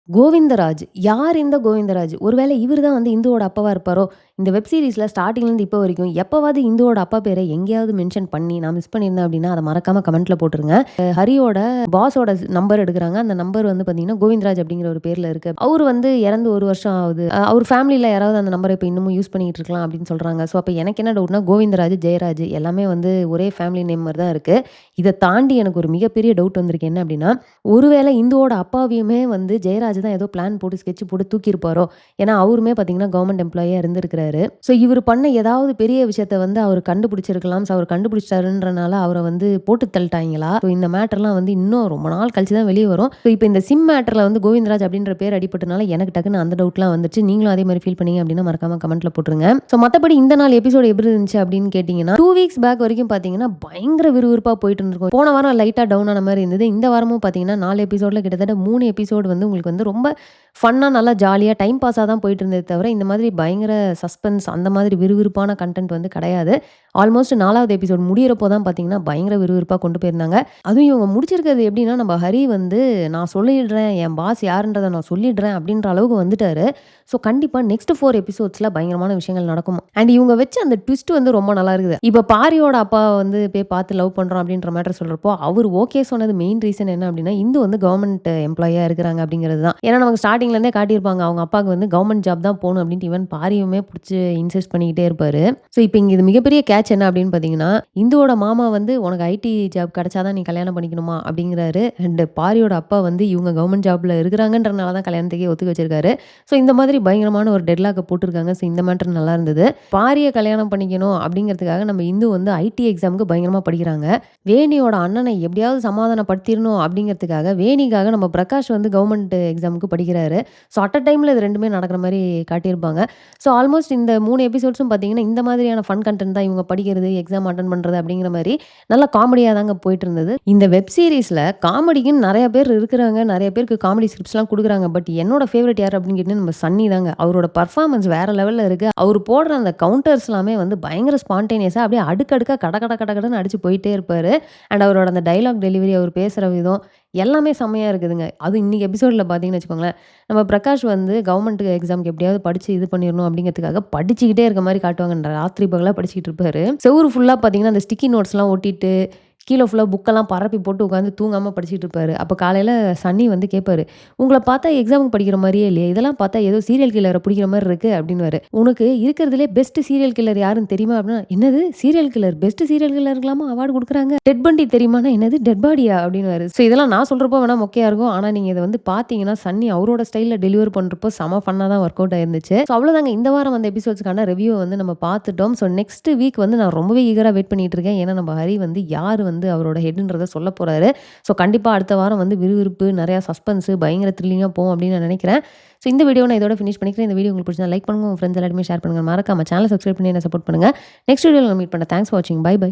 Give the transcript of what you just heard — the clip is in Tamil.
கோவிந்தராஜ். யார் இந்த கோவிந்தராஜ்? ஒருவேளை இவரு தான் வந்து இந்துவோட அப்பாவா இருப்பாரோ? இந்த வெப் சீரிஸ்ல ஸ்டார்ட்டிங்லேருந்து இப்போ வரைக்கும் எப்பவாவது இந்துவோட அப்பா பேரை எங்கேயாவது மென்ஷன் பண்ணி நான் மிஸ் பண்ணியிருந்தேன் அப்படின்னா, அத மறக்காம கமெண்ட்ல போட்டுருங்க. ஹரியோட பாஸோட நம்பர் எடுக்குறாங்க. அந்த நம்பர் வந்து பார்த்தீங்கன்னா, கோவிந்தராஜ் அப்படிங்கிற ஒரு பேர்ல இருக்கு. அவரு வந்து இறந்து 1 வருஷம் ஆகுது. அவர் ஃபேமிலில யாராவது அந்த நம்பர இப்ப இன்னமும் யூஸ் பண்ணிட்டு இருக்கலாம் அப்படின்னு சொல்றாங்க. ஸோ அப்ப எனக்கு என்ன டவுட்னா, கோவிந்தராஜ், ஜெயராஜ் எல்லாமே வந்து ஒரே ஃபேமிலி நேம் மாரி தான் இருக்கு. இத தாண்டி எனக்கு ஒரு மிகப்பெரிய டவுட் வந்திருக்கு. என்ன அப்படின்னா, ஒருவேளை இந்துவோட அப்பாவையுமே வந்து ஜெயராஜ் தான் ஏதோ பிளான் போட்டு ஸ்கெட்ச் போட்டு தூக்கியிருப்பாரோ? ஏன்னா அவருமே பார்த்தீங்கன்னா கவர்மெண்ட் எம்ப்ளாயியா இருந்திருக்கிறாரு. ஸோ இவரு பண்ண ஏதாவது பெரிய விஷயத்த வந்து அவரு கண்டுபிடிச்சிருக்கலாம். ஸோ அவர் கண்டுபிடிச்சிட்டாருன்றனால அவர வந்து போட்டு தள்ளிட்டாய்ங்களா? ஸோ இந்த மேட்டர்லாம் வந்து இன்னும் ரொம்ப நாள் கழிச்சு தான் வெளிய வரும். ஸோ இப்ப இந்த சிம் மேட்டர்ல வந்து கோவிந்தராஜ் அப்படின்ற பேர் அடிபட்டனால எனக்கு டக்குன்னு அந்த டவுட்லாம் வந்துச்சு. நீங்களும் அதே மாரி ஃபீல் பண்ணீங்க அப்படின்னா மறக்காம கமெண்ட்ல போட்டுருங்க. ஸோ மத்தபடி இந்த நாள் எபிசோட் எப்படி இருந்துச்சு அப்படின்னு கேட்டீங்கன்னா, 2 வீக்ஸ் பேக் வரைக்கும் பார்த்தீங்கன்னா பயங்கர விறுவிறுப்பா போயிட்டு இருந்திருக்கும். போன வாரம் லைட்டா டவுன் ஆன மாரி இருந்தது. இந்த வாரமும் பார்த்தீங்கன்னா 4 எபிசோட்ல கிட்டத்தட்ட 3 எபிசோடு வந்து உங்களுக்கு வந்து ரொம்ப ஃபன்னா நல்லா ஜாலியா டைம் பாஸா தான் போயிட்டு இருந்ததே தவிர, இந்த மாதிரி பயங்கர சஸ்பென்ஸ் அந்த மாதிரி விறுவிறுப்பான கன்டென்ட் வந்து கிடையாது. ஆல்மோஸ்ட் 4வது எபிசோட் முடியிறப்போ தான் பார்த்தீங்கன்னா, பயங்கர விறுவிறுப்பா கொண்டு போயிருந்தாங்க. அதுவும் இவங்க முடிச்சிருக்கிறது எப்படின்னா, நம்ம ஹரி வந்து நான் சொல்லிடுறேன், என் பாஸ் யாருன்றத நான் சொல்லிடுறேன் அப்படின்ற அளவுக்கு வந்துட்டாரு. ஸோ கண்டிப்பா நெக்ஸ்ட் 4 எபிசோட்ஸ்ல பயங்கரமான விஷயங்கள் நடக்கும். அண்ட் இவங்க வச்ச அந்த ட்விஸ்ட் வந்து ரொம்ப நல்லா இருக்குது. இப்ப பாரியோட அப்பா வந்து போய் பார்த்து லவ் பண்றோம் அப்படின்ற மேட்டர் சொல்றப்போ, அவரு ஓகே சொன்னது மெயின் ரீசன் என்ன அப்படின்னா, இந்து வந்து கவர்மெண்ட் எம்ப்ளாயியா இருக்கிறாங்க அப்படிங்கிறது தான். ஏன்னா நமக்கு ஸ்டார்ட்டிங்ல இருந்தே காட்டியிருப்பாங்க. அவங்க அப்பாவுக்கு வந்து கவர்மெண்ட் ஜாப் தான் போணும் அப்படின்ட்டு ஈவன் பாரியுமே புடிச்சு இன்சிஸ்ட் பண்ணிக்கிட்டே இருப்பாரு. ஸோ இப்ப இங்க இது மிகப்பெரிய கேட்ச் என்ன அப்படின்னு பார்த்தீங்கன்னா, இந்துவோட மாமா வந்து உனக்கு ஐடி ஜாப் கிடைச்சா தான் நீ கல்யாணம் பண்ணிக்கணுமா அப்படிங்கிறாரு. அண்ட் பாரியோட அப்பா வந்து இவங்க கவர்மெண்ட் ஜாப்ல இருக்கிறாங்கன்றனால தான் கல்யாணத்துக்கே ஒத்துக்க வச்சிருக்காரு. ஸோ இந்த மாதிரி பயங்கரமான ஒரு டெட்லாக்க போட்டிருக்காங்க. ஸோ இந்த மேட்டர் நல்லா இருந்தது. பாரிய கல்யாணம் பண்ணிக்கணும் அப்படிங்கிறதுக்காக நம்ம இந்து வந்து ஐடி எக்ஸாமுக்கு பயங்கரமா படிக்கிறாங்க. வேணியோட அண்ணனை எப்படியாவது சமாதானப்படுத்திரணும் அப்படிங்கிறதுக்காக வேணிக்காக நம்ம பிரகாஷ் வந்து கவர்மெண்ட் எக்ஸாமுக்கு படிக்கிறாரு. ஸோ அட் அ டைம்ல இது 2மே நடக்கிற மாரி காட்டியிருப்பாங்க. ஸோ ஆல்மோஸ்ட் இந்த 3 எபிசோட்ஸும் பார்த்தீங்கன்னா, இந்த மாதிரியான ஃபன் கன்டென்ட் தான் இவங்க படிக்கிறது, எக்ஸாம் அட்டெண்ட் பண்றது அப்படிங்கிற மாரி நல்லா காமெடியா தாங்க போயிட்டு இருந்தது. இந்த வெப் சீரிஸ்ல காமெடிக்குன்னு நெறைய பேர் இருக்கிறாங்க. நெறைய பேருக்கு காமெடி ஸ்கிரிப்ட்ஸ்லாம் குடுக்குறாங்க. பட் என்னோட ஃபேவரைட் யார் அப்படின்னு கேட்டீங்கன்னா, நம்ம சன்னி தாங்க. அவரோட பெர்ஃபார்மன்ஸ் வேற லெவல்ல இருக்கு. அவரு போடுற அந்த கவுண்டர்ஸ் எல்லாமே வந்து பயங்கர ஸ்பான்டேனியஸா அப்படியே அடுக்கடுக்கா கட கட கட கடன்னு அடிச்சு போயிட்டே இருப்பாரு. அண்ட் அவரோட அந்த டயலாக் டெலிவரி, அவர் பேசுற விதம் எல்லாமே செம்மையா இருக்குதுங்க. அதுவும் இன்னைக்கு எபிசோட்ல பார்த்தீங்கன்னு வச்சுக்கோங்களேன், நம்ம பிரகாஷ் வந்து கவர்மெண்ட் எக்ஸாம்க்கு எப்படியாவது படிச்சு இது பண்ணிரணும் அப்படிங்கிறதுக்காக படிச்சுக்கிட்டே இருக்க மாரி காட்டுவாங்க. ராத்திரி பகலா படிச்சுக்கிட்டு இருப்பாரு. செவுரு ஃபுல்லா பார்த்தீங்கன்னா, அந்த ஸ்டிக்கி நோட்ஸ்லாம் ஒட்டிட்டு கீழ ஃபுல்லா புக்கெல்லாம் பரப்பி போட்டு உட்காந்து தூங்காம படிச்சுட்டு இருப்பாரு. அப்ப காலையில சன்னி வந்து கேட்பாரு, "உங்கள பார்த்தா எக்ஸாமுக்கு படிக்கிற மாரியே இல்லையே! இதெல்லாம் பார்த்தா ஏதோ சீரியல் கில்லர புடிக்கிற மாரி இருக்கு" அப்படின்னுவாரு. "உனக்கு இருக்கிறதுலே பெஸ்ட் சீரியல் கில்லர் யாருன்னு தெரியுமா?" அப்படின்னா, "என்னது சீரியல் கில்லர்? பெஸ்ட் சீரியல் கில்லருக்கெல்லாமா அவார்டு குடுக்குறாங்க? டெட் பண்டி தெரியுமான்னா, என்னது டெட் பாடியா?" அப்படின்னுவாரு. ஸோ இதெல்லாம் நான் சொல்றப்போ வேணா மொக்கையா இருக்கும். ஆனா நீங்க இத வந்து பார்த்தீங்கன்னா, சன்னி அவரோட ஸ்டைல்ல டெலிவர் பண்றப்போ செம ஃபன்னா தான் ஒர்க் அவுட் ஆயிருந்துச்சு. ஸோ அவ்வளோதாங்க. இந்த வாரம் வந்த எபிசோட்ஸ்க்கான ரிவ்யூ வந்து நம்ம பார்த்துட்டோம். ஸோ நெக்ஸ்ட் வீக் வந்து நான் ரொம்பவே ஈகரா வெயிட் பண்ணிட்டு இருக்கேன். ஏன்னா நம்ம ஹரி வந்து யாரு வந்து அவரோட ஹெட்ன்றத சொல்ல போறாரு. ஸோ கண்டிப்பா அடுத்த வாரம் வந்து விறுவிறுப்பு, நெறையா சஸ்பென்ஸ், பயங்கர த்ரில்லிங்கா போகும் அப்படின்னு நான் நெனைக்கிறேன். ஸோ இந்த வீடியோ நான் இதோட ஃபினிஷ் பண்ணிக்கிறேன். இந்த வீடியோ உங்களுக்கு பிடிச்சா லைக் பண்ணுங்க. உங்க ஃப்ரெண்ட்ஸ் எல்லாருமே ஷேர் பண்ணுங்க. மறக்காம சேனல சப்ஸ்கிரைப் பண்ணி என்ன சப்போர்ட் பண்ணுங்க. நெக்ஸ்ட் வீடியோல மீட் பண்றேன். தேங்க்ஸ் ஃபார் வாட்சிங். Bye by.